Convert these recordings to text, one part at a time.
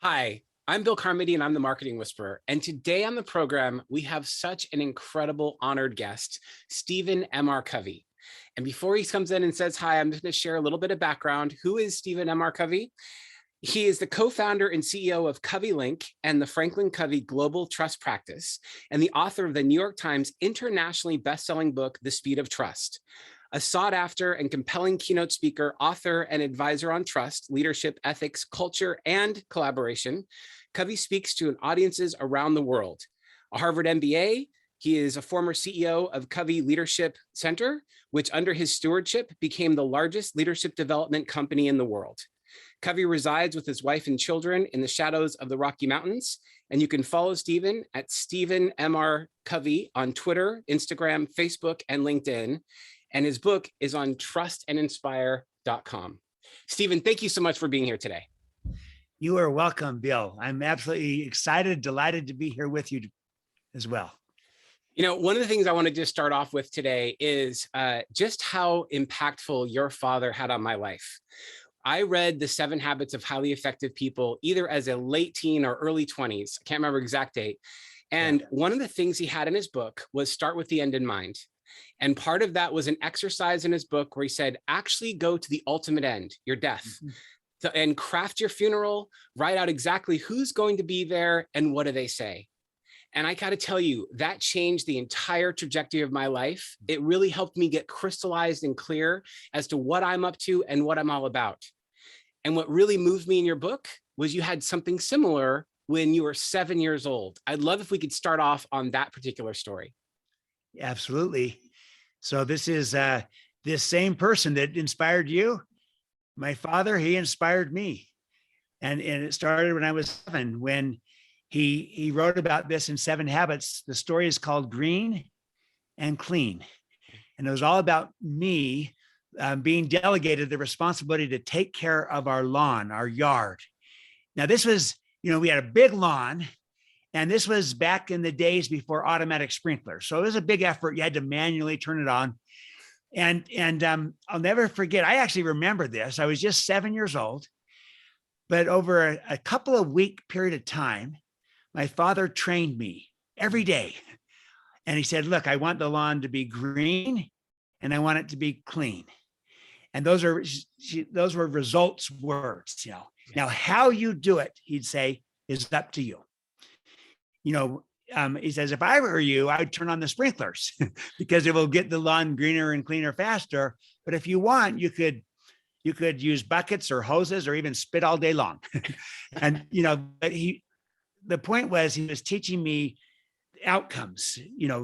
Hi, I'm Bill Carmody and I'm the Marketing Whisperer. And today on the program, we have such an incredible honored guest, Stephen M R Covey. And before he comes in and says hi, I'm just going to share a little bit of background. Who is Stephen M R Covey? He is the co-founder and CEO of Covey Link and the Franklin Covey Global Trust Practice, and the author of the New York Times internationally best-selling book, The Speed of Trust. A sought-after and compelling keynote speaker, author, and advisor on trust, leadership, ethics, culture, and collaboration, Covey speaks to audiences around the world. A Harvard MBA, he is a former CEO of Covey Leadership Center, which under his stewardship became the largest leadership development company in the world. Covey resides with his wife and children in the shadows of the Rocky Mountains, and you can follow Stephen at Stephen M R Covey on Twitter, Instagram, Facebook, and LinkedIn. And his book is on trustandinspire.com. Stephen, thank you so much for being here today. You are welcome, Bill. I'm absolutely excited, delighted to be here with you as well. You know, one of the things I want to just start off with today is just how impactful your father had on my life. I read The 7 Habits of Highly Effective People either as a late teen or early 20s. I can't remember exact date. And one of the things he had in his book was start with the end in mind. And part of that was an exercise in his book where he said, actually go to the ultimate end, your death, and craft your funeral, write out exactly who's going to be there and what do they say. And I got to tell you, that changed the entire trajectory of my life. It really helped me get crystallized and clear as to what I'm up to and what I'm all about. And what really moved me in your book was you had something similar when you were 7 years old. I'd love if we could start off on that particular story. Absolutely. So this is this same person that inspired you. My father, he inspired me. And it started when I was 7, when he wrote about this in 7 Habits. The story is called Green and Clean. And it was all about me being delegated the responsibility to take care of our lawn, our yard. Now, this was, we had a big lawn, and this was back in the days before automatic sprinklers. So it was a big effort. You had to manually turn it on. And I'll never forget, I actually remember this. I was just 7 years old, but over a couple of week period of time, my father trained me every day. And he said, look, I want the lawn to be green and I want it to be clean. And those were results words, Now, how you do it, he'd say, is up to you. He says, if I were you, I would turn on the sprinklers because it will get the lawn greener and cleaner faster. But if you want, you could use buckets or hoses or even spit all day long. And, but the point was he was teaching me outcomes.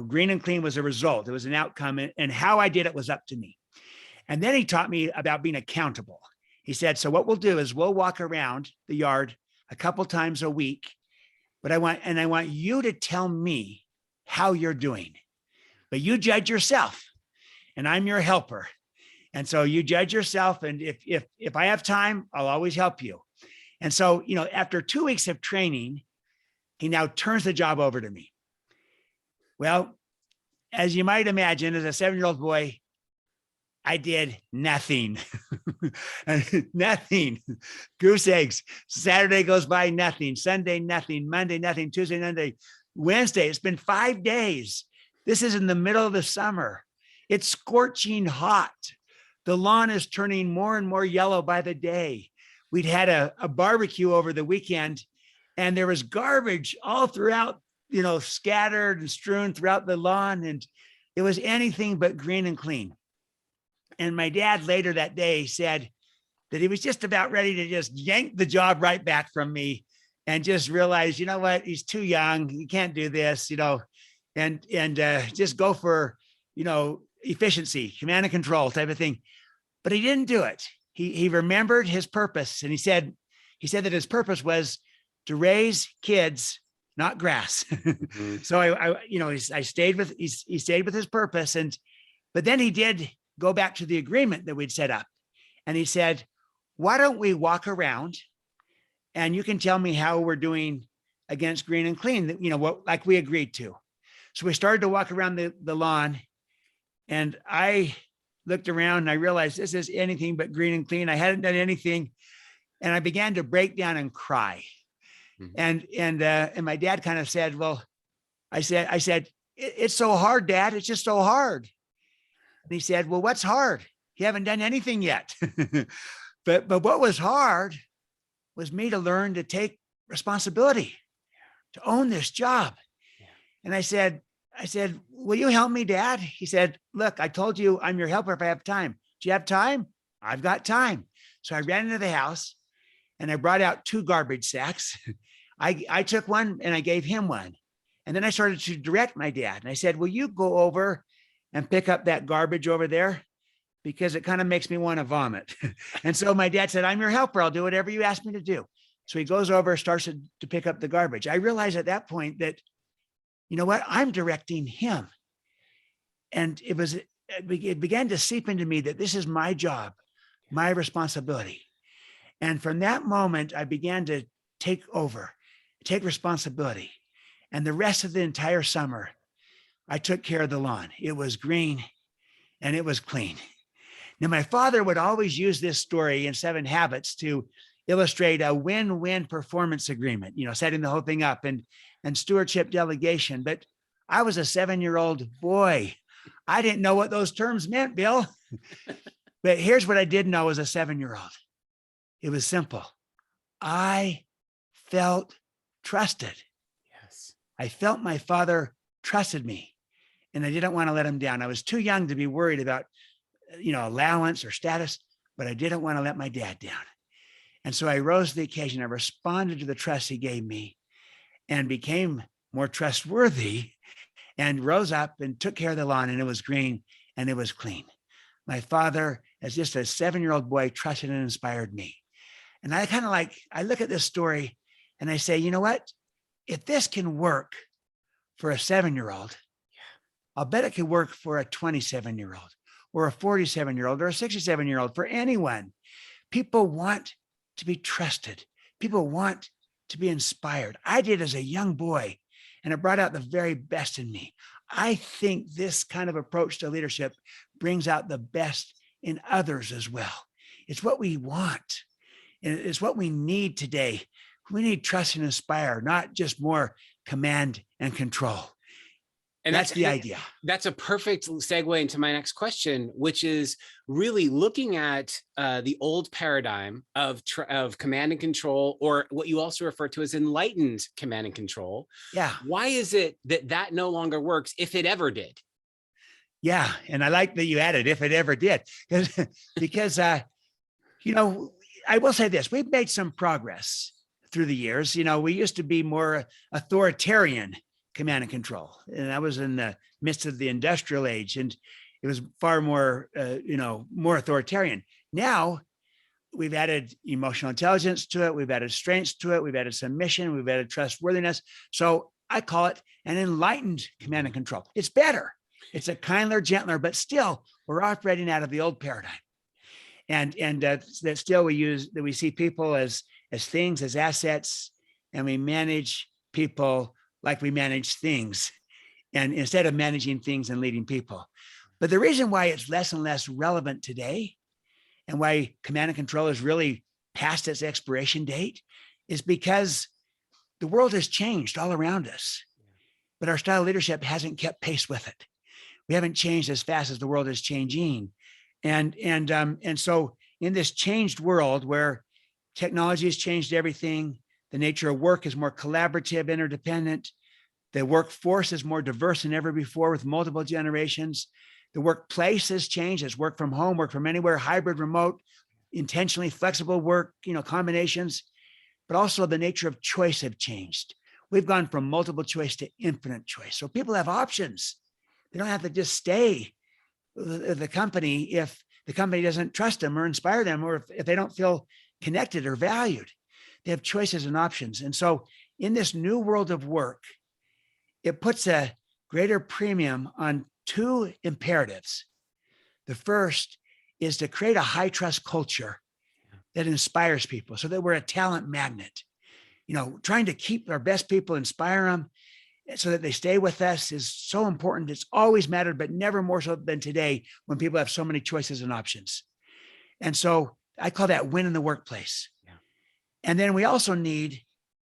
Green and clean was a result. It was an outcome, and how I did it was up to me. And then he taught me about being accountable. He said, so what we'll do is we'll walk around the yard a couple times a week, but I want you to tell me how you're doing, but you judge yourself and I'm your helper. And so you judge yourself. And if I have time, I'll always help you. And so, after 2 weeks of training, he now turns the job over to me. Well, as you might imagine, as a 7-year-old boy, I did nothing. Nothing. Goose eggs. Saturday goes by, nothing. Sunday, nothing. Monday, nothing. Tuesday, Monday. Wednesday. It's been 5 days. This is in the middle of the summer. It's scorching hot. The lawn is turning more and more yellow by the day. We'd had a barbecue over the weekend, and there was garbage all throughout, scattered and strewn throughout the lawn. And it was anything but green and clean. And my dad later that day said that he was just about ready to just yank the job right back from me and just realize, you know what, he's too young. He can't do this, and just go for, efficiency, command and control type of thing. But he didn't do it. He remembered his purpose. And he said that his purpose was to raise kids, not grass. Mm-hmm. So he stayed with his purpose. But then he did go back to the agreement that we'd set up. And he said, why don't we walk around and you can tell me how we're doing against green and clean, like we agreed to. So we started to walk around the lawn, and I looked around and I realized this is anything but green and clean. I hadn't done anything. And I began to break down and cry. Mhm. And my dad kind of said, well, I said, it's so hard, Dad. It's just so hard. And he said, well, what's hard? You haven't done anything yet. but what was hard was me to learn to take responsibility, to own this job. Yeah. And I said, will you help me, Dad? He said, look, I told you I'm your helper if I have time. Do you have time? I've got time. So I ran into the house and I brought out 2 garbage sacks. I took one and I gave him one. And then I started to direct my dad. And I said, will you go over and pick up that garbage over there? Because it kind of makes me want to vomit. And so my dad said, I'm your helper. I'll do whatever you ask me to do. So he goes over, starts to pick up the garbage. I realized at that point that, you know what, I'm directing him. And it began to seep into me that this is my job, my responsibility. And from that moment, I began to take responsibility. And the rest of the entire summer, I took care of the lawn. It was green and it was clean. Now, my father would always use this story in 7 Habits to illustrate a win-win performance agreement, setting the whole thing up and stewardship delegation. But I was a 7-year-old boy. I didn't know what those terms meant, Bill. But here's what I did know as a 7-year-old. It was simple. I felt trusted. Yes. I felt my father trusted me and I didn't want to let him down. I was too young to be worried about, allowance or status, but I didn't want to let my dad down. And so I rose to the occasion. I responded to the trust he gave me and became more trustworthy and rose up and took care of the lawn, and it was green and it was clean. My father, as just a 7-year-old boy, trusted and inspired me. And I look at this story and I say, you know what? If this can work for a 7-year-old, I'll bet it could work for a 27-year-old or a 47-year-old or a 67-year-old, for anyone. People want to be trusted. People want to be inspired. I did as a young boy, and it brought out the very best in me. I think this kind of approach to leadership brings out the best in others as well. It's what we want. It's what we need today. We need trust and inspire, not just more command and control. And that's the idea. That's a perfect segue into my next question, which is really looking at the old paradigm of command and control, or what you also refer to as enlightened command and control. Yeah. Why is it that no longer works, if it ever did? Yeah. And I like that you added, if it ever did, because I will say this, we've made some progress through the years. We used to be more authoritarian command and control. And I was in the midst of the industrial age, and it was far more, more authoritarian. Now we've added emotional intelligence to it. We've added strengths to it. We've added submission. We've added trustworthiness. So I call it an enlightened command and control. It's better. It's a kinder, gentler, but still we're operating out of the old paradigm. And that still we see people as things, as assets, and we manage people like we manage things, and instead of managing things and leading people. But the reason why it's less and less relevant today, and why command and control is really past its expiration date, is because the world has changed all around us, but our style of leadership hasn't kept pace with it. We haven't changed as fast as the world is changing. And so in this changed world where technology has changed everything, the nature of work is more collaborative, interdependent. The workforce is more diverse than ever before, with multiple generations. The workplace has changed. It's work from home, work from anywhere, hybrid, remote, intentionally flexible work, combinations. But also the nature of choice have changed. We've gone from multiple choice to infinite choice. So people have options. They don't have to just stay with the company if the company doesn't trust them or inspire them, or if they don't feel connected or valued. They have choices and options. And so in this new world of work, it puts a greater premium on 2 imperatives. The first is to create a high trust culture that inspires people, so that we're a talent magnet. Trying to keep our best people, inspire them so that they stay with us is so important. It's always mattered, but never more so than today, when people have so many choices and options. And so I call that win in the workplace. Yeah. And then we also need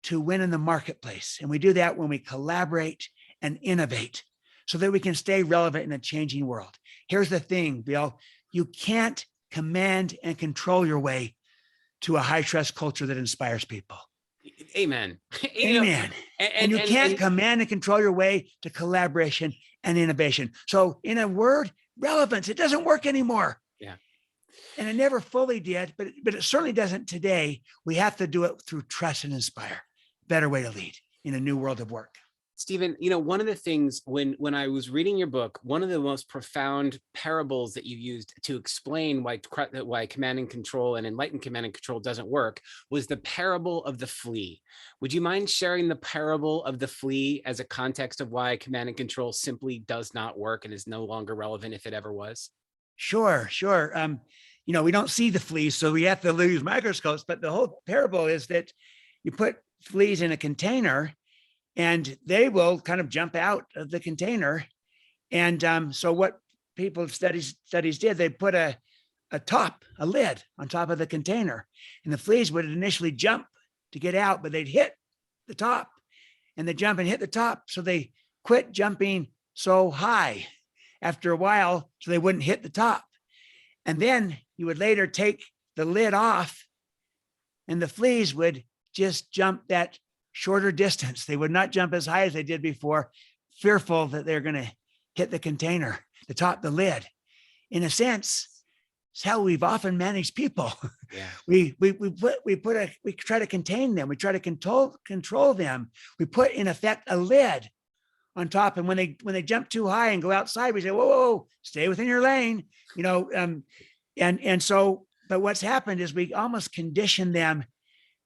to win in the marketplace. And we do that when we collaborate and innovate so that we can stay relevant in a changing world. Here's the thing, Bill, you can't command and control your way to a high trust culture that inspires people. Amen. Amen. And you can't command and control your way to collaboration and innovation. So in a word, relevance, it doesn't work anymore. Yeah. And it never fully did, but it certainly doesn't today. We have to do it through trust and inspire. Better way to lead in a new world of work. Stephen, one of the things when I was reading your book, one of the most profound parables that you used to explain why command and control and enlightened command and control doesn't work was the parable of the flea. Would you mind sharing the parable of the flea as a context of why command and control simply does not work and is no longer relevant if it ever was? Sure. We don't see the fleas, so we have to use microscopes, but the whole parable is that you put fleas in a container and they will kind of jump out of the container. And so what studies did, they put a lid on top of the container, and the fleas would initially jump to get out, but they'd hit the top, and they jump and hit the top. So they quit jumping so high after a while, so they wouldn't hit the top. And then you would later take the lid off, and the fleas would just jump that shorter distance. They would not jump as high as they did before, fearful that they're going to hit the container, the lid. In a sense, it's how we've often managed people. Yeah. We try to contain them. We try to control them. We put in effect a lid on top. And when they jump too high and go outside, we say, whoa, stay within your lane, but what's happened is we almost condition them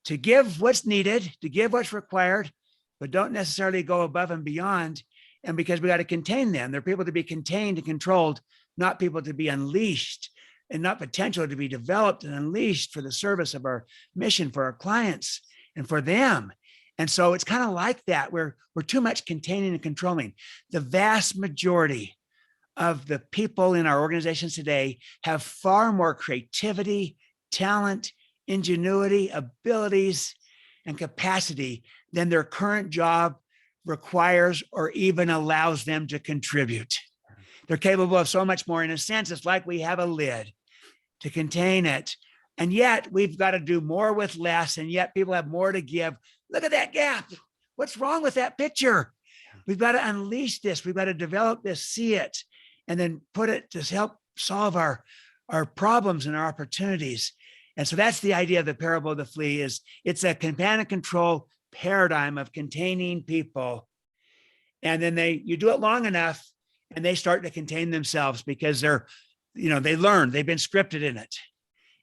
to give what's needed, to give what's required, but don't necessarily go above and beyond. And because we got to contain them, they're people to be contained and controlled, not people to be unleashed, and not potential to be developed and unleashed for the service of our mission, for our clients and for them. And so it's kind of like that. We're too much containing and controlling. The vast majority of the people in our organizations today have far more creativity, talent, ingenuity, abilities, and capacity than their current job requires or even allows them to contribute. They're capable of so much more. In a sense, it's like we have a lid to contain it. And yet we've got to do more with less. And yet people have more to give. Look at that gap. What's wrong with that picture? We've got to unleash this. We've got to develop this, see it, and then put it to help solve our problems and our opportunities. And so that's the idea of the parable of the flea. It's a command and control paradigm of containing people. And then you do it long enough and they start to contain themselves because they learn, they've been scripted in it,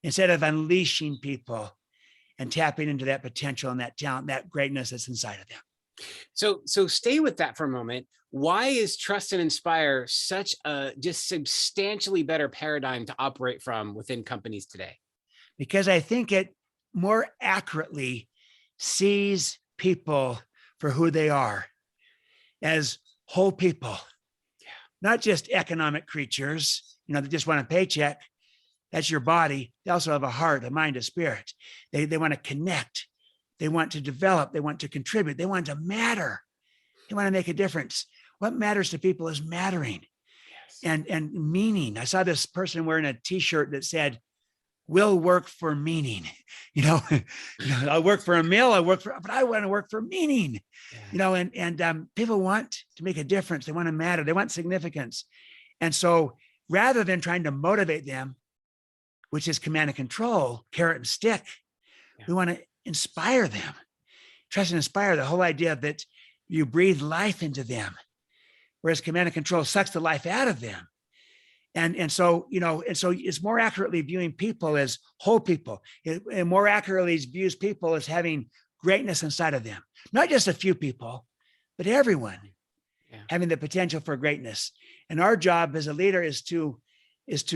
instead of unleashing people and tapping into that potential and that talent, that greatness that's inside of them. So stay with that for a moment. Why is trust and inspire such a just substantially better paradigm to operate from within companies today? Because I think it more accurately sees people for who they are as whole people, not just economic creatures, that just want a paycheck. That's your body. They also have a heart, a mind, a spirit. They want to connect. They want to develop. They want to contribute. They want to matter. They want to make a difference. What matters to people is mattering. Yes. And meaning. I saw this person wearing a t-shirt that said, "Will work for meaning." I work for a mill. But I want to work for meaning. Yeah. And people want to make a difference. They want to matter. They want significance. And so rather than trying to motivate them, which is command and control, carrot and stick, we want to inspire them. Trust and inspire, the whole idea that you breathe life into them, whereas command and control sucks the life out of them. And so it's more accurately viewing people as whole people. It more accurately views people as having greatness inside of them. Not just a few people, but everyone having the potential for greatness. And our job as a leader is to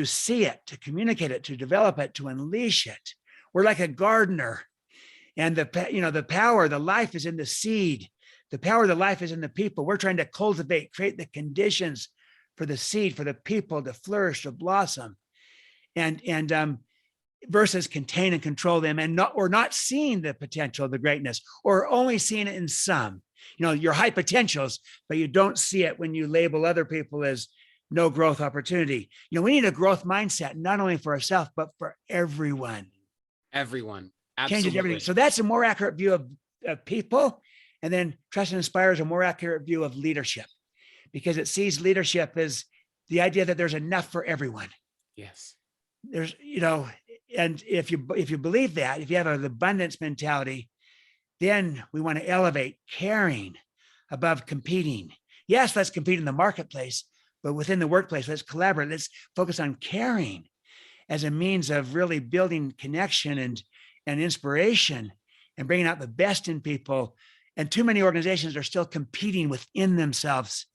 see it, to communicate it, to develop it, to unleash it. We're like a gardener, and the power, the life is in the seed. The power of the life is in the people. We're trying to cultivate, create the conditions for the seed, for the people to flourish, to blossom. And versus contain and control them, and not seeing the potential, the greatness, or only seeing it in some. Your high potentials, but you don't see it when you label other people as no growth opportunity. We need a growth mindset, not only for ourselves, but for everyone. Everyone. Changes Absolutely. everything. So that's a more accurate view of people. And then Trust and Inspire is a more accurate view of leadership, because it sees leadership as the idea that there's enough for everyone. Yes. There's, and if you believe that, if you have an abundance mentality, then we want to elevate caring above competing. Yes, let's compete in the marketplace, but within the workplace, let's collaborate. Let's focus on caring as a means of really building connection and inspiration and bringing out the best in people. And too many organizations are still competing within themselves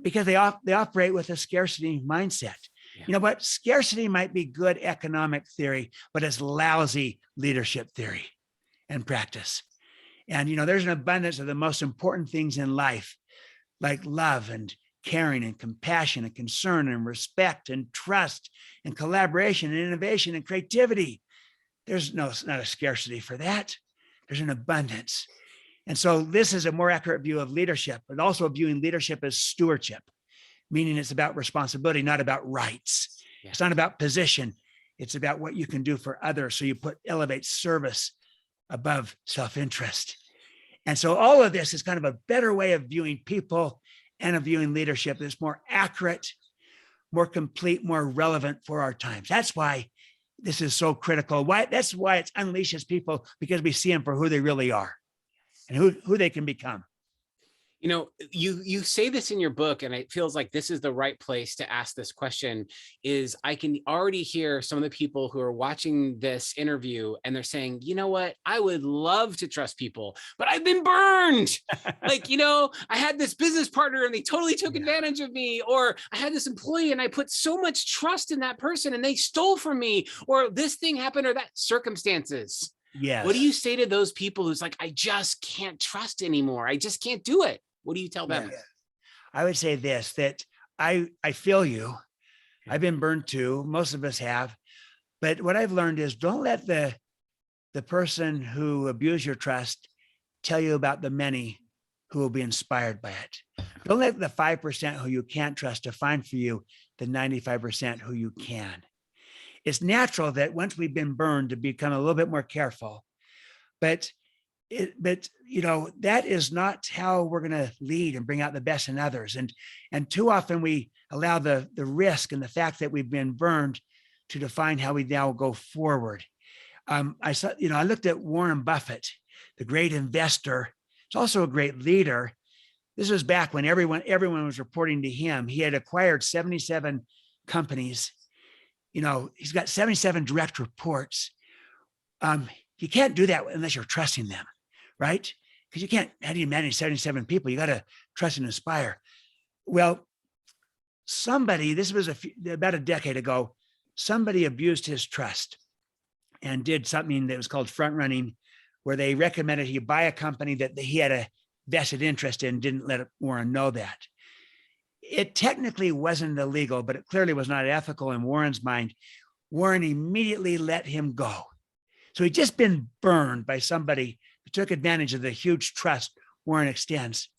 because they operate with a scarcity mindset. Yeah. You know what? Scarcity might be good economic theory, but it's lousy leadership theory and practice. And, there's an abundance of the most important things in life, like love and caring and compassion and concern and respect and trust and collaboration and innovation and creativity. It's not a scarcity for that. There's an abundance. And so this is a more accurate view of leadership, but also viewing leadership as stewardship, meaning it's about responsibility, not about rights. Yeah. It's not about position. It's about what you can do for others. So you elevate service above self-interest. And so all of this is kind of a better way of viewing people and of viewing leadership that's more accurate, more complete, more relevant for our times. That's why this is so critical. That's why it unleashes people, because we see them for who they really are and who they can become. You say this in your book, and it feels like this is the right place to ask this question. Is I can already hear some of the people who are watching this interview, and they're saying, you know what, I would love to trust people, but I've been burned. I had this business partner and they totally took advantage of me, or I had this employee and I put so much trust in that person and they stole from me, or this thing happened, or that circumstances. Yes. What do you say to those people who's like, I just can't trust anymore? I just can't do it. What do you tell them? Yeah. I would say this, that I feel you. I've been burned too. Most of us have. But what I've learned is, don't let the person who abused your trust tell you about the many who will be inspired by it. Don't let the 5% who you can't trust define for you the 95% who you can. It's natural that once we've been burned to become a little bit more careful, but that is not how we're going to lead and bring out the best in others. And too often we allow the risk and the fact that we've been burned to define how we now go forward. I looked at Warren Buffett, the great investor. He's also a great leader. This was back when everyone was reporting to him. He had acquired 77 companies. He's got 77 direct reports. You can't do that unless you're trusting them, right? Because you can't, how do you manage 77 people? You got to trust and inspire. Well, this was about a decade ago, somebody abused his trust and did something that was called front running, where they recommended he buy a company that he had a vested interest in, didn't let Warren know that. It technically wasn't illegal, but it clearly was not ethical in Warren's mind. Warren immediately let him go. So he'd just been burned by somebody who took advantage of the huge trust Warren extends.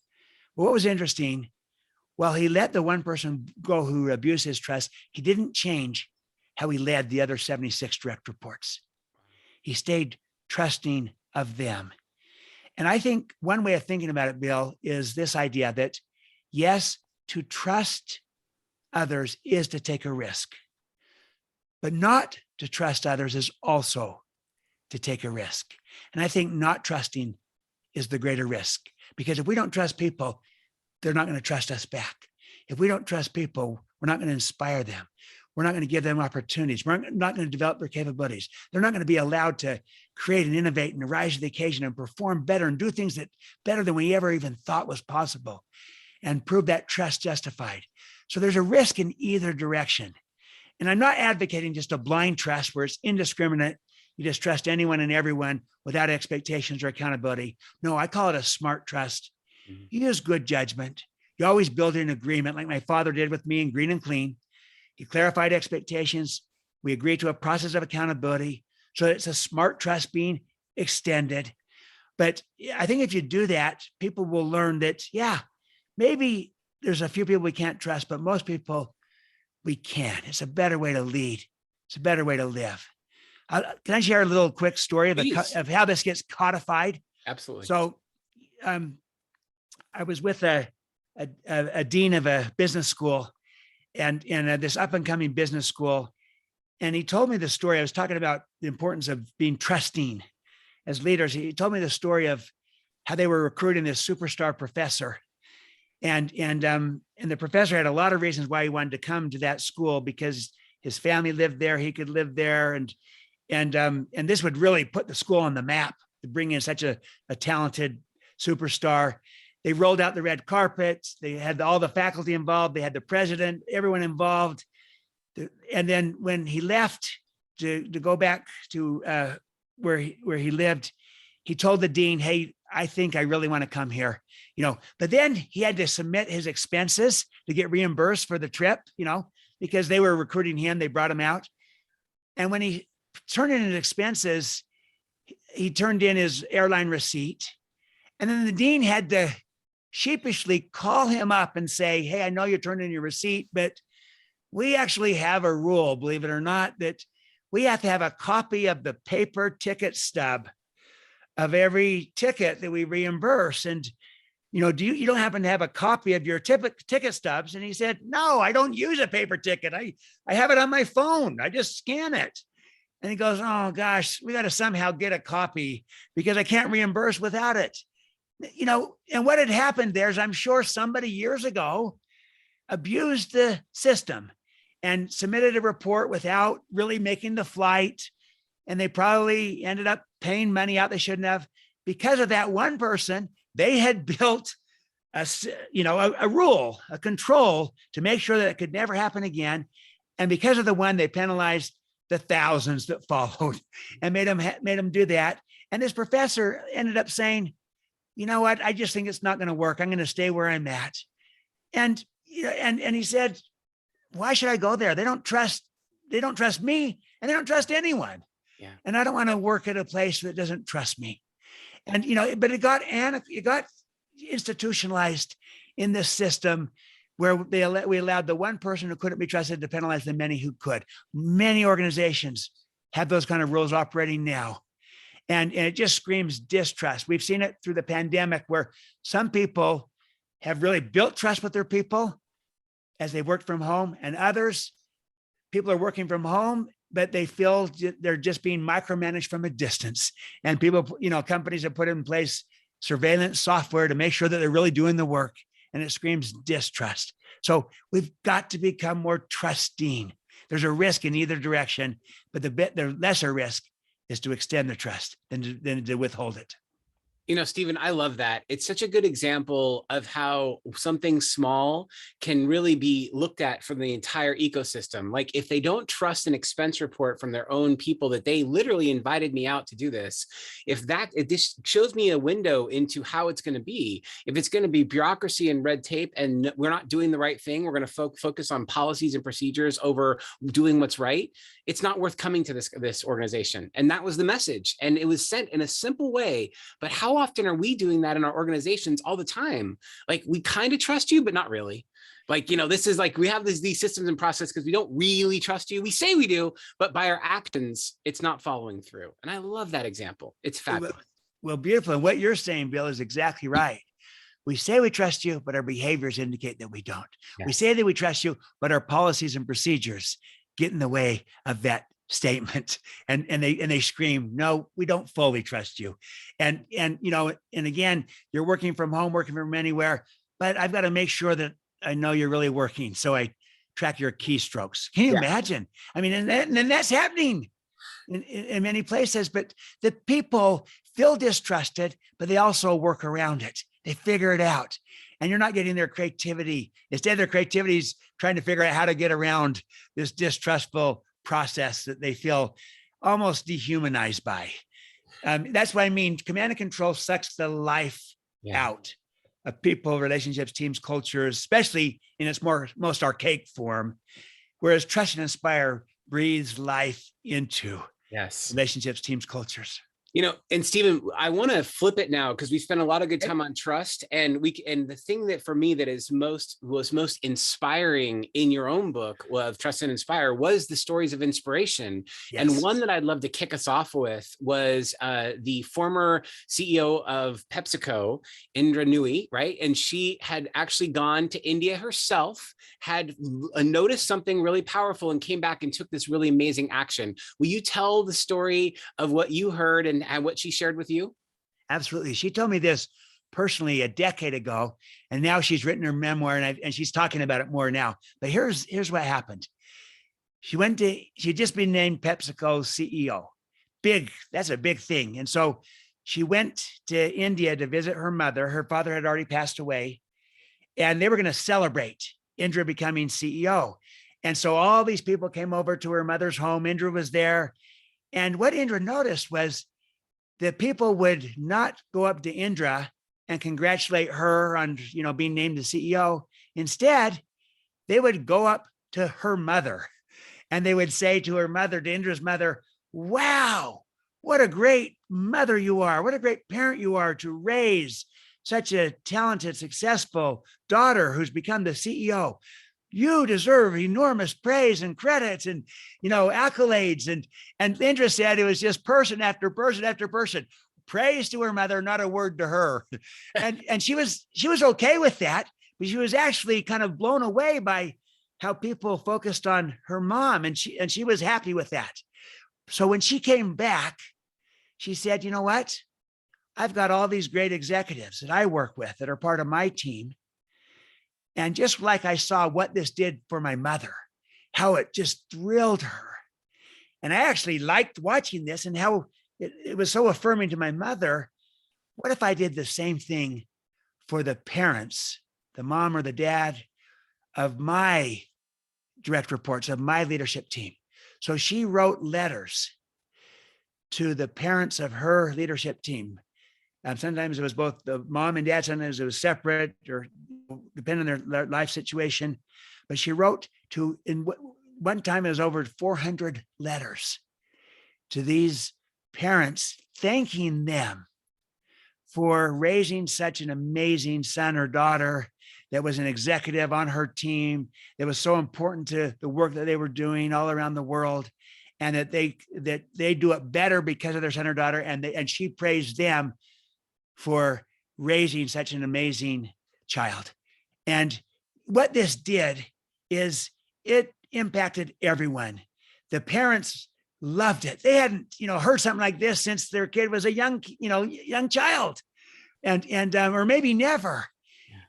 But what was interesting, while he let the one person go who abused his trust, he didn't change how he led the other 76 direct reports. He stayed trusting of them. And I think one way of thinking about it, Bill, is this idea that, yes, to trust others is to take a risk, but not to trust others is also to take a risk. And I think not trusting is the greater risk, because if we don't trust people, they're not going to trust us back. If we don't trust people, we're not going to inspire them. We're not going to give them opportunities. We're not going to develop their capabilities. They're not going to be allowed to create and innovate and rise to the occasion and perform better and do things that better than we ever even thought was possible, and prove that trust justified. So there's a risk in either direction. And I'm not advocating just a blind trust where it's indiscriminate. You just trust anyone and everyone without expectations or accountability. No, I call it a smart trust. Mm-hmm. You use good judgment. You always build an agreement like my father did with me in Green and Clean. He clarified expectations. We agree to a process of accountability. So it's a smart trust being extended. But I think if you do that, people will learn that, yeah, maybe there's a few people we can't trust, but most people we can. It's a better way to lead. It's a better way to live. Can I share a little quick story of how this gets codified? Absolutely. So I was with a dean of a business school and this up and coming business school. And he told me the story. I was talking about the importance of being trusting as leaders. He told me the story of how they were recruiting this superstar professor. And the professor had a lot of reasons why he wanted to come to that school, because his family lived there, he could live there. And this would really put the school on the map to bring in such a talented superstar. They rolled out the red carpets. They had all the faculty involved. They had the president, everyone involved. And then when he left to go back to where he lived, he told the dean, "Hey, I think I really want to come here." But then he had to submit his expenses to get reimbursed for the trip, because they were recruiting him. They brought him out. And when he turned in his expenses, he turned in his airline receipt. And then the dean had to sheepishly call him up and say, "Hey, I know you turned in your receipt, but we actually have a rule, believe it or not, that we have to have a copy of the paper ticket stub of every ticket that we reimburse. And, you don't happen to have a copy of your ticket stubs?" And he said, "No, I don't use a paper ticket. I have it on my phone. I just scan it." And he goes, "Oh gosh, we got to somehow get a copy because I can't reimburse without it." And what had happened there is, I'm sure somebody years ago abused the system and submitted a report without really making the flight. And they probably ended up paying money out they shouldn't have. Because of that one person, they had built a rule, a control to make sure that it could never happen again. And because of the one, they penalized the thousands that followed and made them do that. And this professor ended up saying, "You know what? I just think it's not going to work. I'm going to stay where I'm at." And he said, "Why should I go there? They don't trust me, and they don't trust anyone. Yeah. And I don't want to work at a place that doesn't trust me." And but it got institutionalized in this system where we allowed the one person who couldn't be trusted to penalize the many who could. Many organizations have those kind of rules operating now. And it just screams distrust. We've seen it through the pandemic where some people have really built trust with their people as they worked from home, and others, people are working from home, but they feel they're just being micromanaged from a distance. And people, companies have put in place surveillance software to make sure that they're really doing the work, and it screams distrust. So we've got to become more trusting. There's a risk in either direction, but the lesser risk is to extend the trust than to withhold it. Stephen, I love that. It's such a good example of how something small can really be looked at from the entire ecosystem. Like if they don't trust an expense report from their own people that they literally invited me out to do this, this shows me a window into how it's going to be. If it's going to be bureaucracy and red tape and we're not doing the right thing, we're going to focus on policies and procedures over doing what's right. It's not worth coming to this organization. And that was the message. And it was sent in a simple way. But how often are we doing that in our organizations all the time? Like we kind of trust you, but not really. Like, this is like, we have these systems and process because we don't really trust you. We say we do, but by our actions, it's not following through. And I love that example. It's fabulous. Well, beautiful. And what you're saying, Bill, is exactly right. We say we trust you, but our behaviors indicate that we don't. Yeah. We say that we trust you, but our policies and procedures get in the way of that statement, and they scream, "No, we don't fully trust you." And again, you're working from home, working from anywhere, but I've got to make sure that I know you're really working, so I track your keystrokes. Can you imagine? I mean, and that's happening in many places, but the people feel distrusted, but they also work around it. They figure it out, and you're not getting their creativity. Instead, their creativity is trying to figure out how to get around this distrustful process that they feel almost dehumanized by. That's what I mean. Command and control sucks the life out of people, relationships, teams, cultures, especially in its most archaic form. Whereas trust and inspire breathes life into Yes. relationships, teams, cultures. And Stephen, I want to flip it now because we spent a lot of good time on trust, and the thing that for me that was most inspiring in your own book of Trust and Inspire was the stories of inspiration. Yes. And one that I'd love to kick us off with was the former CEO of PepsiCo, Indra Nooyi, right? And she had actually gone to India herself, had noticed something really powerful, and came back and took this really amazing action. Will you tell the story of what you heard and what she shared with you? Absolutely. She told me this personally a decade ago, and now she's written her memoir, and she's talking about it more now. But here's what happened. She'd just been named PepsiCo CEO. That's a big thing. And so she went to India to visit her mother. Her father had already passed away, and they were going to celebrate Indra becoming CEO. And so all these people came over to her mother's home. Indra was there. And what Indra noticed was that people would not go up to Indra and congratulate her on, being named the CEO. Instead, they would go up to her mother and they would say to her mother, to Indra's mother, "Wow, what a great mother you are. What a great parent you are to raise such a talented, successful daughter who's become the CEO. You deserve enormous praise and credits and, accolades." And Indra said it was just person after person after person. Praise to her mother, not a word to her. And she was okay with that, but she was actually kind of blown away by how people focused on her mom, and she was happy with that. So when she came back, she said, "You know what? I've got all these great executives that I work with that are part of my team. And just like I saw what this did for my mother, how it just thrilled her. And I actually liked watching this and how it was so affirming to my mother. What if I did the same thing for the parents, the mom or the dad of my direct reports, of my leadership team?" So she wrote letters to the parents of her leadership team. Sometimes it was both the mom and dad, sometimes it was separate or depending on their life situation. But she wrote one time it was over 400 letters to these parents, thanking them for raising such an amazing son or daughter that was an executive on her team, that was so important to the work that they were doing all around the world, and that they do it better because of their son or daughter. And she praised them for raising such an amazing child. And what this did is it impacted everyone. The parents loved it. They hadn't, heard something like this since their kid was a young child, and or maybe never.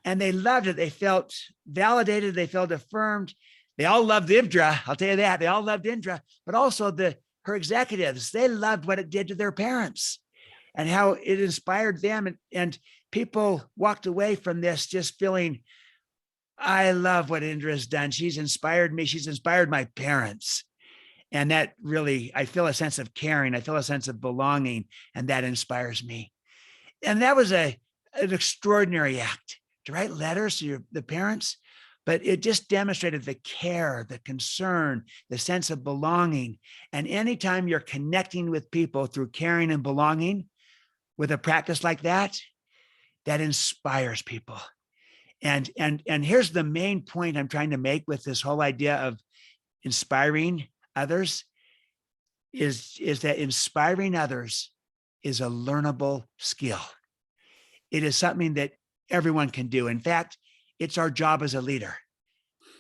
And they loved it. They felt validated. They felt affirmed. They all loved Indra. I'll tell you that. They all loved Indra, but also her executives. They loved what it did to their parents and how it inspired them. And people walked away from this just feeling, I love what Indra has done. She's inspired me. She's inspired my parents. And that really, I feel a sense of caring. I feel a sense of belonging, and that inspires me. And that was an extraordinary act to write letters to the parents, but it just demonstrated the care, the concern, the sense of belonging. And anytime you're connecting with people through caring and belonging with a practice like that, that inspires people. And here's the main point I'm trying to make with this whole idea of inspiring others is that inspiring others is a learnable skill. It is something that everyone can do. In fact, it's our job as a leader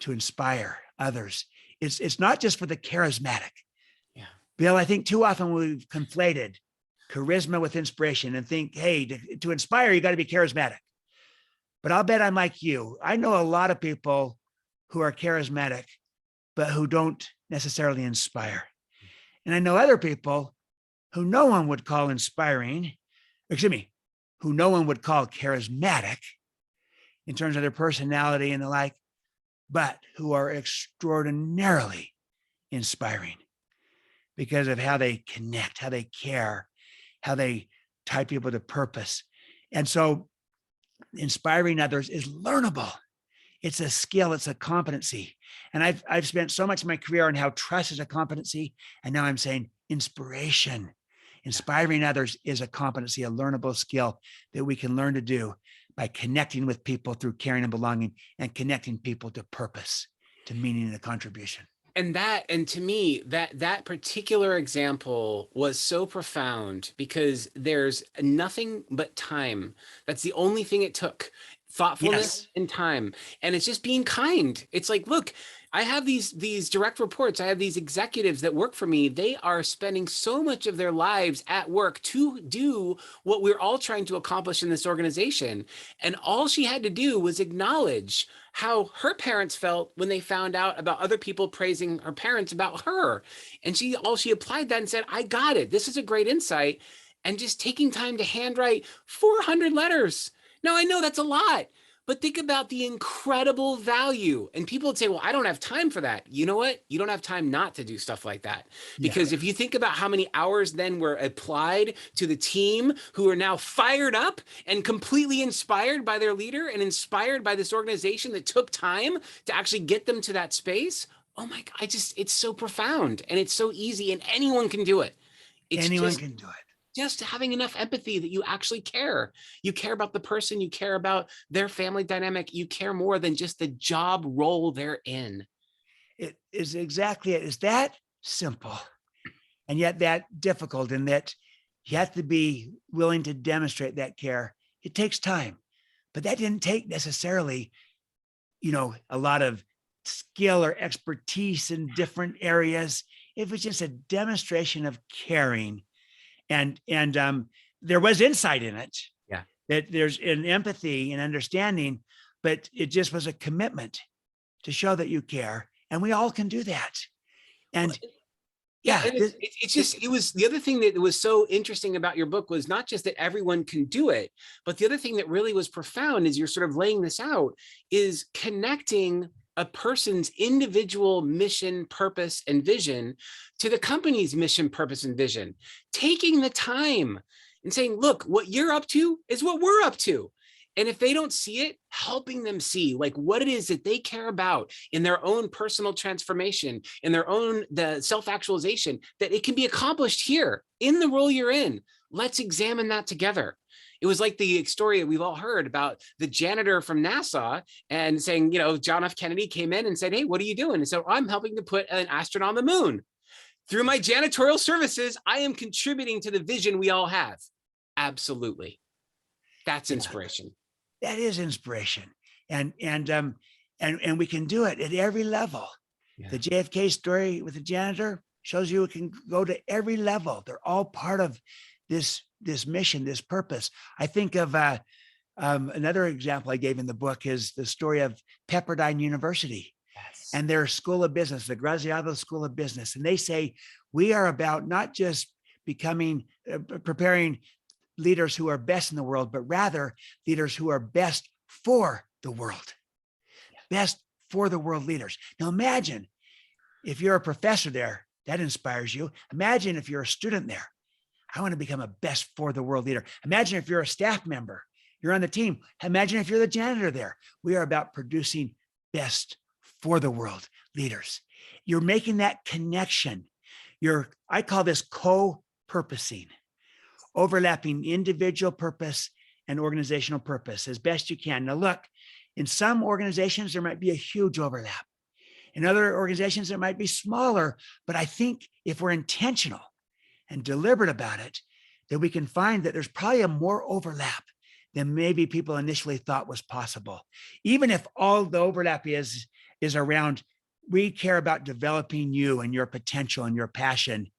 to inspire others. It's not just for the charismatic. Yeah. Bill, I think too often we've conflated charisma with inspiration and think, hey, to inspire, you got to be charismatic. But I'll bet I'm like you. I know a lot of people who are charismatic, but who don't necessarily inspire. And I know other people who no one would call inspiring, who no one would call charismatic in terms of their personality and the like, but who are extraordinarily inspiring because of how they connect, how they care, how they tie people to purpose. And so inspiring others is learnable. It's a skill. It's a competency. And I've spent so much of my career on how trust is a competency. And now I'm saying inspiration. Inspiring others is a competency, a learnable skill that we can learn to do by connecting with people through caring and belonging, and connecting people to purpose, to meaning and a contribution. And to me, that particular example was so profound, because there's nothing but time. That's the only thing it took. Thoughtfulness and time. And it's just being kind. It's like, look, I have these direct reports. I have these executives that work for me. They are spending so much of their lives at work to do what we're all trying to accomplish in this organization. And all she had to do was acknowledge how her parents felt when they found out about other people praising her parents about her. And she applied that and said, I got it. This is a great insight. And just taking time to handwrite 400 letters. Now, I know that's a lot, but think about the incredible value. And people would say, well, I don't have time for that. You know what? You don't have time not to do stuff like that. Because if you think about how many hours then were applied to the team, who are now fired up and completely inspired by their leader and inspired by this organization that took time to actually get them to that space. Oh my God, it's so profound, and it's so easy, and anyone can do it. Anyone can do it. Just having enough empathy that you actually care. You care about the person, you care about their family dynamic, you care more than just the job role they're in. It is exactly it. It's that simple, and yet that difficult, in that you have to be willing to demonstrate that care. It takes time, but that didn't take necessarily, a lot of skill or expertise in different areas. It was just a demonstration of caring. And there was insight in it. Yeah. That there's an empathy and understanding, but it just was a commitment to show that you care. And we all can do that. And it was the other thing that was so interesting about your book was not just that everyone can do it, but the other thing that really was profound as you're sort of laying this out is connecting a person's individual mission, purpose, and vision to the company's mission, purpose, and vision. Taking the time and saying, look, what you're up to is what we're up to. And if they don't see it, helping them see like what it is that they care about in their own personal transformation, in their own the self-actualization, that it can be accomplished here in the role you're in. Let's examine that together. It was like the story we've all heard about the janitor from NASA and saying, John F. Kennedy came in and said, hey, what are you doing? And so I'm helping to put an astronaut on the moon. Through my janitorial services, I am contributing to the vision we all have. Absolutely. That's inspiration. That is inspiration. And we can do it at every level. Yeah. The JFK story with the janitor shows you it can go to every level. They're all part of this mission, this purpose. I think of another example I gave in the book is the story of Pepperdine University. Yes. And their School of Business, the Graziado School of Business. And they say, we are about not just preparing leaders who are best in the world, but rather leaders who are best for the world. Best for the world leaders. Now imagine if you're a professor there, that inspires you. Imagine if you're a student there. I want to become a best for the world leader. Imagine if you're a staff member, you're on the team. Imagine if you're the janitor there. We are about producing best for the world leaders. You're making that connection. I call this co-purposing, overlapping individual purpose and organizational purpose as best you can. Now look, in some organizations, there might be a huge overlap. In other organizations, it might be smaller, but I think if we're intentional and deliberate about it, that we can find that there's probably a more overlap than maybe people initially thought was possible. Even if all the overlap is around, we care about developing you and your potential and your passion.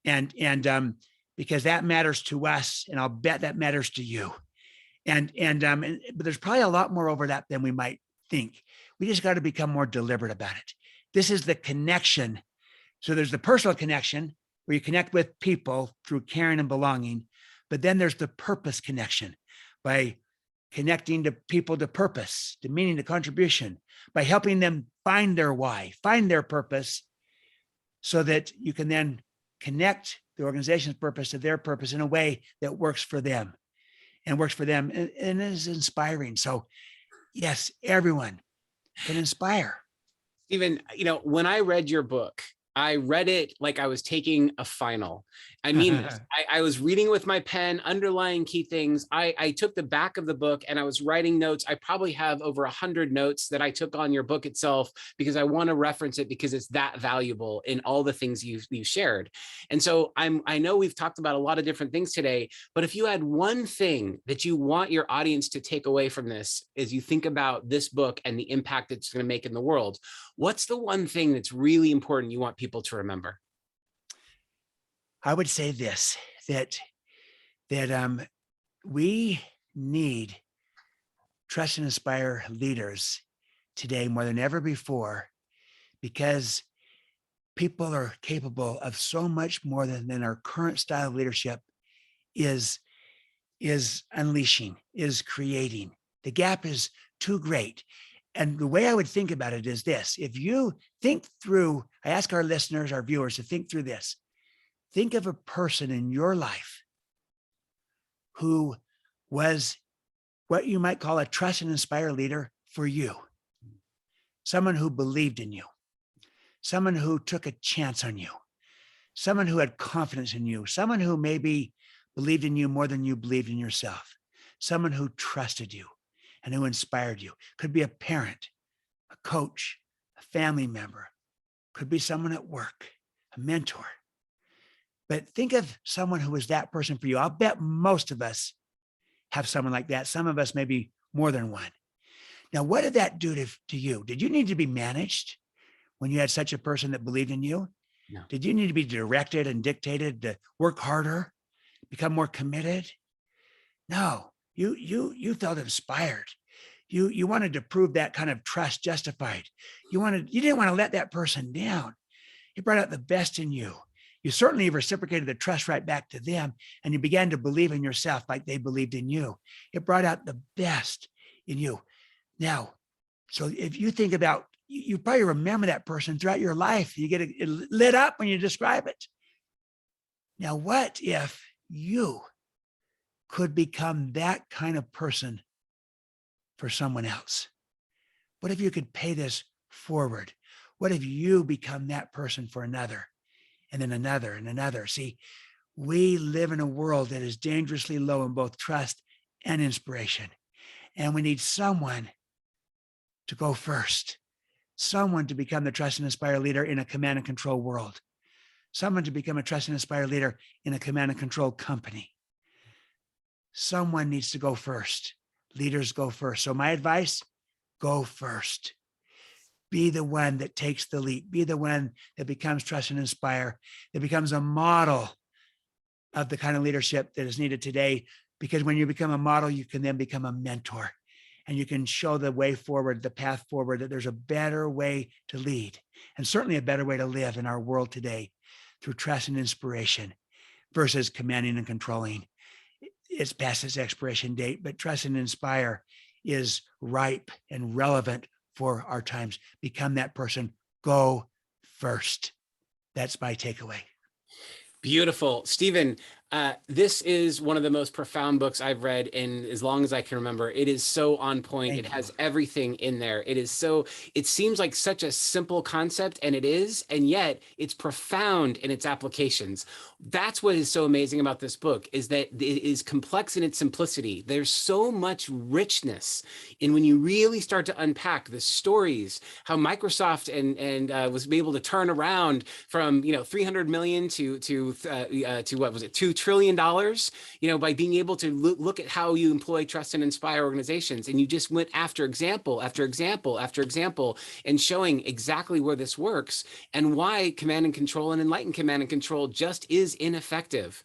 And because that matters to us, and I'll bet that matters to you. But there's probably a lot more overlap than we might think. We just got to become more deliberate about it. This is the connection. So there's the personal connection where you connect with people through caring and belonging, but then there's the purpose connection by connecting to people to purpose, to meaning, to contribution, by helping them find their why, find their purpose, so that you can then connect the organization's purpose to their purpose in a way that works for them and is inspiring. So yes, everyone can inspire. Stephen, when I read your book, I read it like I was taking a final. I mean this. I was reading with my pen, underlying key things. I took the back of the book and I was writing notes. I probably have over 100 notes that I took on your book itself because I want to reference it because it's that valuable in all the things you've shared. And so I know we've talked about a lot of different things today, but if you had one thing that you want your audience to take away from this as you think about this book and the impact it's going to make in the world, what's the one thing that's really important you want people to remember? I would say this, that we need trust and inspire leaders today more than ever before, because people are capable of so much more than our current style of leadership is unleashing, is creating. The gap is too great. And the way I would think about it is this: if you think through, I ask our listeners, our viewers to think through this. Think of a person in your life who was what you might call a trust and inspire leader for you. Someone who believed in you, someone who took a chance on you, someone who had confidence in you, someone who maybe believed in you more than you believed in yourself, someone who trusted you and who inspired you. Could be a parent, a coach, a family member, could be someone at work, a mentor. But think of someone who was that person for you. I'll bet most of us have someone like that. Some of us maybe more than one. Now, what did that do to you? Did you need to be managed when you had such a person that believed in you? No. Did you need to be directed and dictated to work harder, become more committed? No, you felt inspired. You wanted to prove that kind of trust justified. You didn't want to let that person down. You brought out the best in you. You certainly reciprocated the trust right back to them, and you began to believe in yourself like they believed in you. It brought out the best in you. Now, so if you think about, you probably remember that person throughout your life. You get it lit up when you describe it. Now, what if you could become that kind of person for someone else? What if you could pay this forward? What if you become that person for another, and then another and another? See, we live in a world that is dangerously low in both trust and inspiration. And we need someone to go first, someone to become the trust and inspire leader in a command and control world, someone to become a trust and inspire leader in a command and control company. Someone needs to go first. Leaders go first. So my advice, go first. Be the one that takes the leap. Be the one that becomes trust and inspire, that becomes a model of the kind of leadership that is needed today. Because when you become a model, you can then become a mentor, and you can show the way forward, the path forward, that there's a better way to lead, and certainly a better way to live in our world today through trust and inspiration versus commanding and controlling. It's past its expiration date, but trust and inspire is ripe and relevant for our times. Become that person. Go first. That's my takeaway. Beautiful. Stephen, this is one of the most profound books I've read in as long as I can remember. It is so on point. It has everything in there. It seems like such a simple concept, and it is, and yet it's profound in its applications. That's what is so amazing about this book, is that it is complex in its simplicity. There's so much richness in when you really start to unpack the stories, how Microsoft and was able to turn around from 300 million to what was it, $2 trillion, by being able to look at how you employ trust and inspire organizations. And you just went after example after example after example and showing exactly where this works and why command and control and enlightened command and control just is ineffective.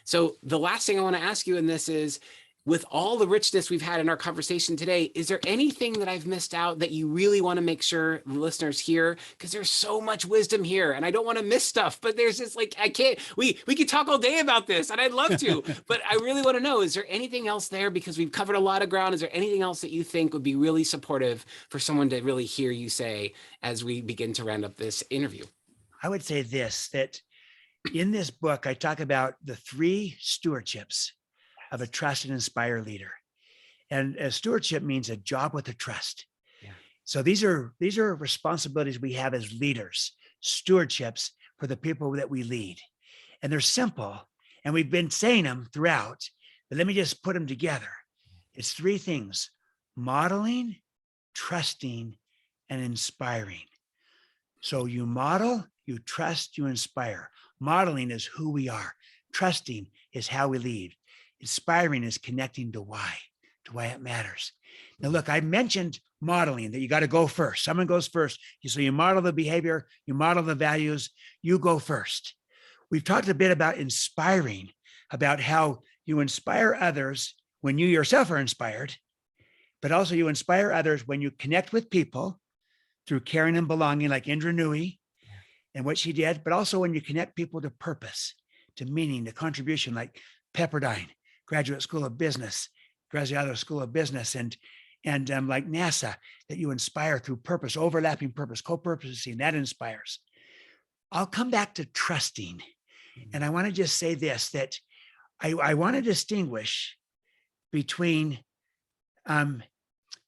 So the last thing I want to ask you in this is, with all the richness we've had in our conversation today, is there anything that I've missed out that you really want to make sure the listeners hear? Because there's so much wisdom here, and I don't want to miss stuff, but there's just I can't, we could talk all day about this, and I'd love to, but I really want to know, is there anything else there? Because we've covered a lot of ground. Is there anything else that you think would be really supportive for someone to really hear you say as we begin to round up this interview? I would say this, that in this book, I talk about the 3 stewardships of a trust and inspire leader. And a stewardship means a job with a trust. Yeah. So these are responsibilities we have as leaders, stewardships for the people that we lead. And they're simple. And we've been saying them throughout, but let me just put them together. It's three things: modeling, trusting, and inspiring. So you model, you trust, you inspire. Modeling is who we are. Trusting is how we lead. Inspiring is connecting to why it matters. Now, look, I mentioned modeling, that you got to go first. Someone goes first. So you model the behavior, you model the values, you go first. We've talked a bit about inspiring, about how you inspire others when you yourself are inspired, but also you inspire others when you connect with people through caring and belonging, like Indra Nui and what she did, but also when you connect people to purpose, to meaning, to contribution, like Pepperdine, Graduate School of Business, Graduate School of Business, and like NASA, that you inspire through purpose, overlapping purpose, co-purposing, that inspires. I'll come back to trusting. And I want to just say this, that I want to distinguish between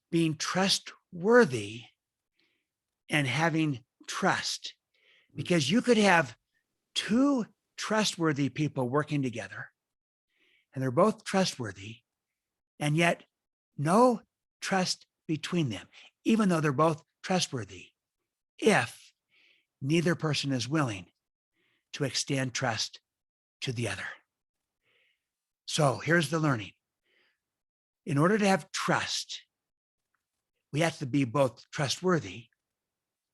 being trustworthy and having trust, because you could have two trustworthy people working together and they're both trustworthy, and yet no trust between them, even though they're both trustworthy, if neither person is willing to extend trust to the other. So here's the learning. In order to have trust, we have to be both trustworthy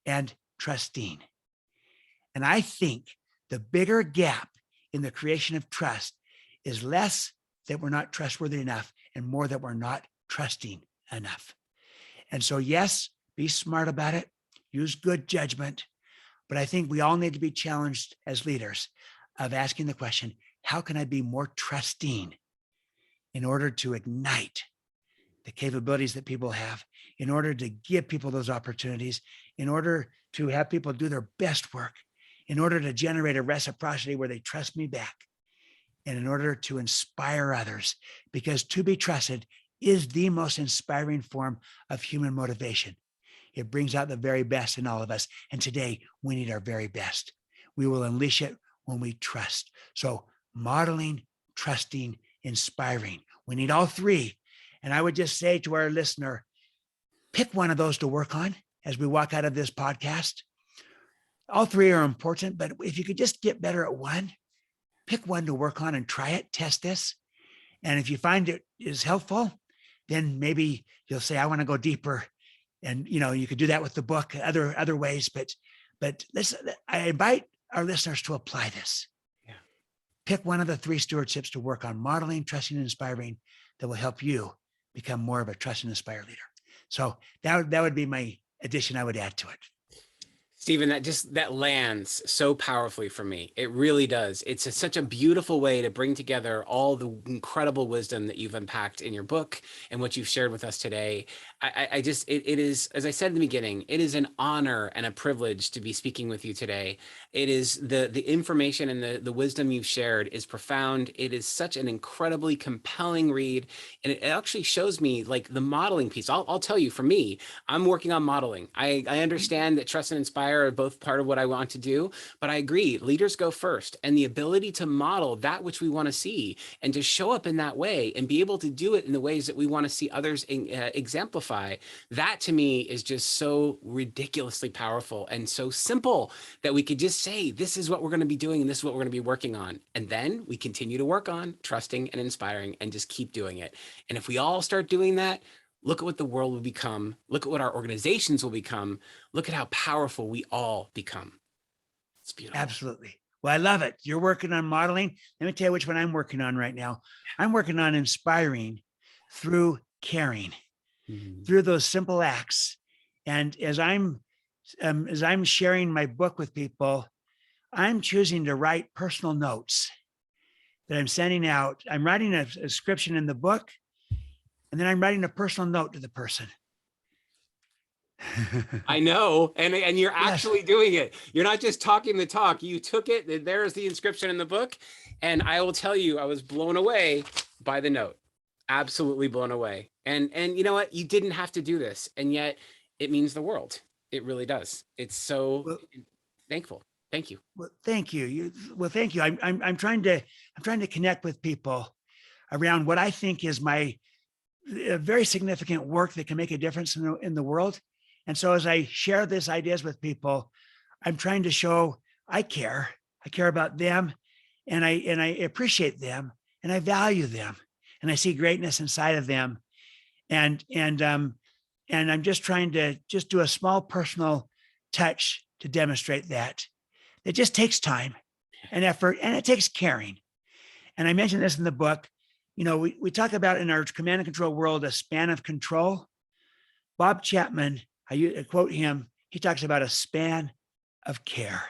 and trusting. And I think the bigger gap in the creation of trust is less that we're not trustworthy enough and more that we're not trusting enough. And so, yes, be smart about it, use good judgment, but I think we all need to be challenged as leaders of asking the question, how can I be more trusting in order to ignite the capabilities that people have, in order to give people those opportunities, in order to have people do their best work, in order to generate a reciprocity where they trust me back, and in order to inspire others, because to be trusted is the most inspiring form of human motivation. It brings out the very best in all of us. And today we need our very best. We will unleash it when we trust. So modeling, trusting, inspiring. We need all three. And I would just say to our listener, pick one of those to work on as we walk out of this podcast. All three are important, but if you could just get better at one, pick one to work on and try it, test this. And if you find it is helpful, then maybe you'll say, I want to go deeper. And, you could do that with the book, other ways, but listen, I invite our listeners to apply this. Yeah. Pick one of the three stewardships to work on: modeling, trusting, and inspiring, that will help you become more of a trust and inspire leader. So that would be my addition I would add to it. Stephen, that lands so powerfully for me. It really does. It's such a beautiful way to bring together all the incredible wisdom that you've unpacked in your book and what you've shared with us today. It is, as I said in the beginning, it is an honor and a privilege to be speaking with you today. It is the information and the wisdom you've shared is profound. It is such an incredibly compelling read. And it actually shows me like the modeling piece. I'll tell you, for me, I'm working on modeling. I understand that trust and inspire are both part of what I want to do, but I agree, leaders go first, and the ability to model that which we want to see and to show up in that way and be able to do it in the ways that we want to see others exemplify, that to me is just so ridiculously powerful and so simple that we could just say, this is what we're going to be doing and this is what we're going to be working on. And then we continue to work on trusting and inspiring and just keep doing it. And if we all start doing that, look at what the world will become. Look at what our organizations will become. Look at how powerful we all become. It's beautiful. Absolutely. Well, I love it. You're working on modeling. Let me tell you which one I'm working on right now. I'm working on inspiring through caring, through those simple acts. And as I'm sharing my book with people, I'm choosing to write personal notes that I'm sending out. I'm writing a description in the book, and then I'm writing a personal note to the person. I know. And you're actually doing it. You're not just talking the talk. You took it. There's the inscription in the book. And I will tell you, I was blown away by the note. Absolutely blown away. And you know what? You didn't have to do this. And yet it means the world. It really does. It's so Well, thankful. Thank you. well, thank you. Well, thank you. I'm trying to connect with people around what I think is my very significant work that can make a difference in the world. And so as I share these ideas with people, I'm trying to show I care. I care about them, and I appreciate them, and I value them, and I see greatness inside of them. And I'm just trying to just do a small personal touch to demonstrate that. It just takes time and effort, and it takes caring. And I mentioned this in the book. We talk about in our command and control world a span of control. Bob Chapman, I quote him, he talks about a span of care.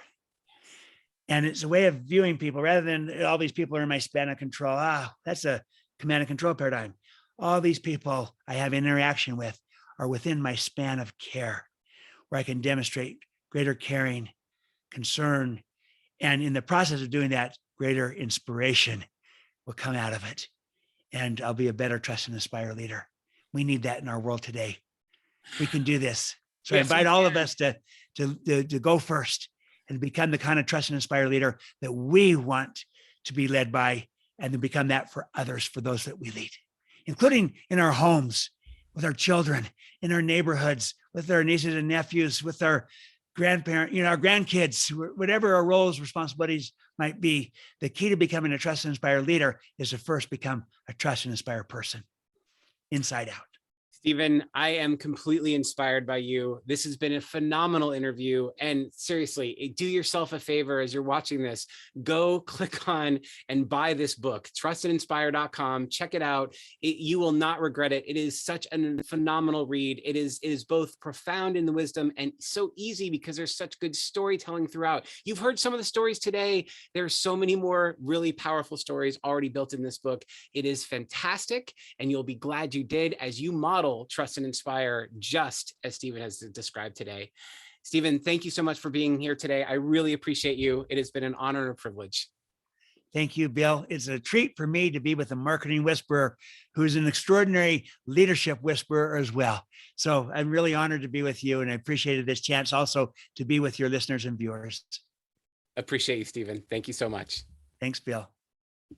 And it's a way of viewing people rather than all these people are in my span of control. That's a command and control paradigm. All these people I have interaction with are within my span of care, where I can demonstrate greater caring, concern, and in the process of doing that, greater inspiration will come out of it. And I'll be a better trust and inspire leader. We need that in our world today. We can do this. So Yes, I invite all of us to go first and become the kind of trust and inspire leader that we want to be led by, and to become that for others, for those that we lead, including in our homes, with our children, in our neighborhoods, with our nieces and nephews, with our grandparents, our grandkids, whatever our roles, responsibilities might be. The key to becoming a trust and inspire leader is to first become a trust and inspire person, inside out. Stephen, I am completely inspired by you. This has been a phenomenal interview. And seriously, do yourself a favor as you're watching this. Go click on and buy this book, trustandinspire.com. Check it out. You will not regret it. It is such a phenomenal read. It is both profound in the wisdom and so easy because there's such good storytelling throughout. You've heard some of the stories today. There are so many more really powerful stories already built in this book. It is fantastic, and you'll be glad you did as you model trust and inspire just as Stephen has described today. Stephen, thank you so much for being here today. I really appreciate you. It has been an honor and a privilege. Thank you, Bill. It's a treat for me to be with a marketing whisperer who's an extraordinary leadership whisperer as well. So I'm really honored to be with you, and I appreciated this chance also to be with your listeners and viewers. Appreciate you, Stephen. Thank you so much. Thanks, Bill.